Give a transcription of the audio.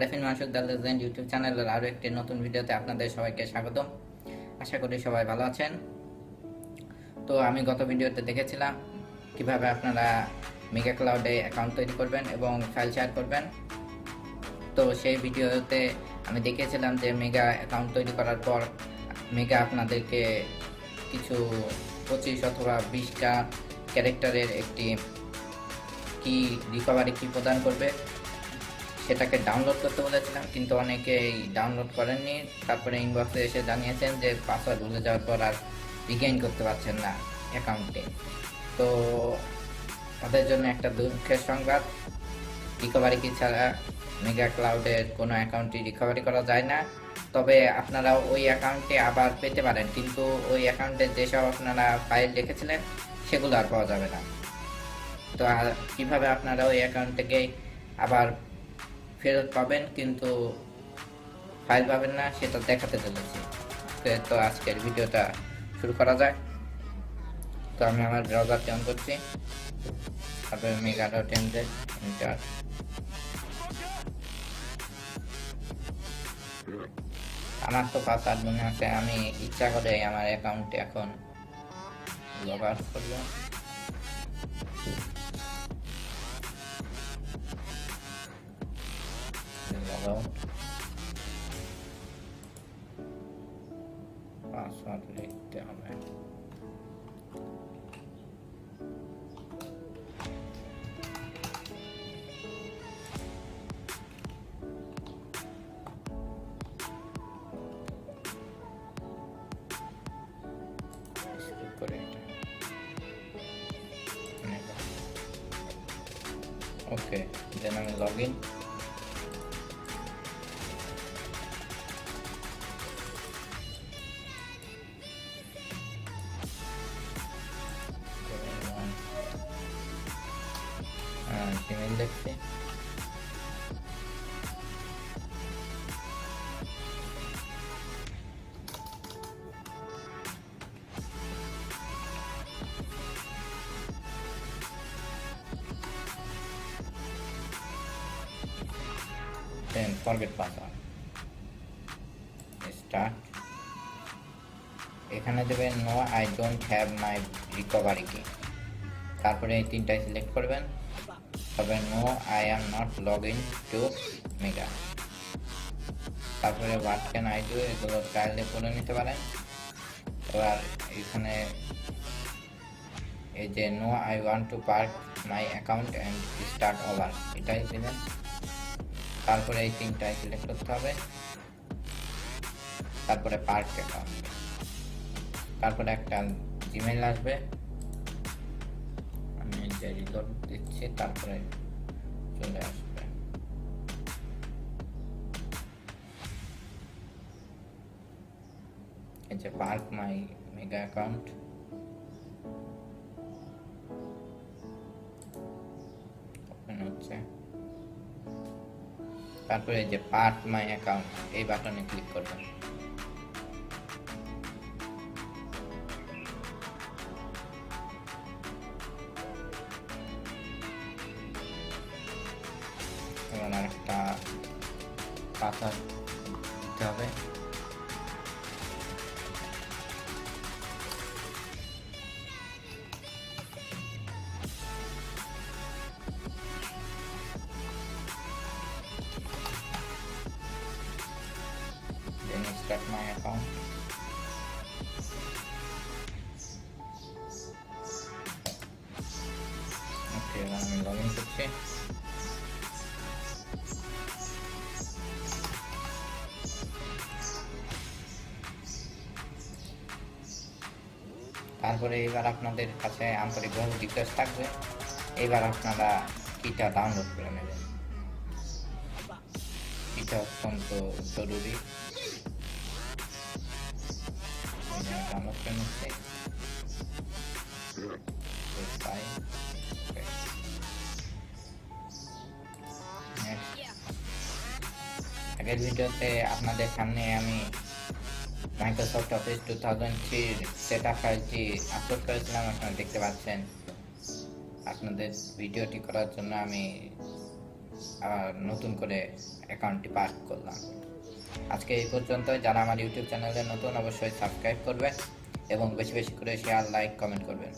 Arefin Masud the legend YouTube চ্যানেলের আরও একটি নতুন ভিডিওতে আপনাদের সবাইকে স্বাগতম। আশা করি সবাই ভালো আছেন। তো আমি গত ভিডিওতে দেখেছিলাম কিভাবে আপনারা মেগা ক্লাউডে অ্যাকাউন্ট তৈরি করবেন এবং ফাইল শেয়ার করবেন। তো সেই ভিডিওতে আমি দেখেছিলাম যে মেগা অ্যাকাউন্ট তৈরি করার পর মেগা আপনাদেরকে কিছু 25 অথবা 20টা ক্যারেক্টারের একটি কি রিকভারি কি প্রদান করবে, সেটাকে ডাউনলোড করতে বলেছিলাম, কিন্তু অনেকেই ডাউনলোড করেননি। তারপরে ইনবক্সে এসে জানিয়েছেন যে পাসওয়ার্ড ভুলে যাওয়ার পর আর রিগেইন করতে পারছেন না অ্যাকাউন্টে। তো তাদের জন্য একটা দুঃখের সংবাদ, রিকভারি কি ছাড়া মেগা ক্লাউডের কোনো অ্যাকাউন্টই রিকভারি করা যায় না। তবে আপনারা ওই অ্যাকাউন্টে আবার পেতে পারেন, কিন্তু ওই অ্যাকাউন্টে যেসব আপনারা ফাইল রেখেছিলেন সেগুলো আর পাওয়া যাবে না। তো কীভাবে আপনারা ওই অ্যাকাউন্ট থেকে আবার ফেরত পাবেন কিন্তু ফাইল পাবেন না, সেটা দেখাতে চলেছি। তো আজকের ভিডিওটা শুরু করা যায়। তো আমি আমার ব্রাউজারটি অন করছি, তারপরে mega.nz এন্টার। আমার তো পাসওয়ার্ড মনে আছে, আমি ইচ্ছা করে আমার অ্যাকাউন্টে এখন লগ আউট করবো। লগ আউট, পাসওয়ার্ড লিখতে হবে। ওকে, দেন আমি লগ ইন। জিমেইল দেখছি, then forget password, start। এখানে দেবেন no I don't have my recovery key, তারপরে এই তিনটাই সিলেক্ট করবেন। তবে no I am not log in to Mega, তারপরে হোয়াট ক্যান আই ডু, এগুলো ট্রায়ালে করে নিতে পারেন। এবার এখানে এই যে no I want to park my account and start over, এটাই দিবেন। তারপরে এই তিনটাই সিলেক্ট করতে হবে, তারপরে পার্ক অ্যাকাউন্ট, তারপরে একটা জিমেইল আসবে, আমি যে রিলোড দিচ্ছি, তারপরে চলে আসবে। এই যে পার্ক মাই মেগা অ্যাকাউন্ট, ওপেন হচ্ছে। তারপরে এই যে পার্ক মাই অ্যাকাউন্ট, এই বাটনে ক্লিক করবেন। এবং আরেকটা পাসওয়ার্ড দিতে হবে। Then start my account. ওকে, এবার আমি লগ ইন করছি। তারপরে এবার আপনাদের কাছে আন্তরিকভাবে রিকোয়েস্ট থাকবে, এবার আপনারা কিটা ডাউনলোড করে নেবেন। এটা অত্যন্ত জরুরি, ডাউনলোড করে নিচ্ছি। আগের ভিডিওতে আপনাদের সামনে আমি মাইক্রোসফট অফিস 2003 সেটআপ ফাইলটি আপলোড করেছিলাম, আপনারা দেখতে পাচ্ছেন। আপনাদের ভিডিওটি করার জন্য আমি নতুন করে অ্যাকাউন্টটি পাস করলাম। আজকে এই পর্যন্ত। যারা আমার ইউটিউব চ্যানেলে নতুন অবশ্যই সাবস্ক্রাইব করবেন এবং বেশি বেশি করে শেয়ার, লাইক, কমেন্ট করবেন।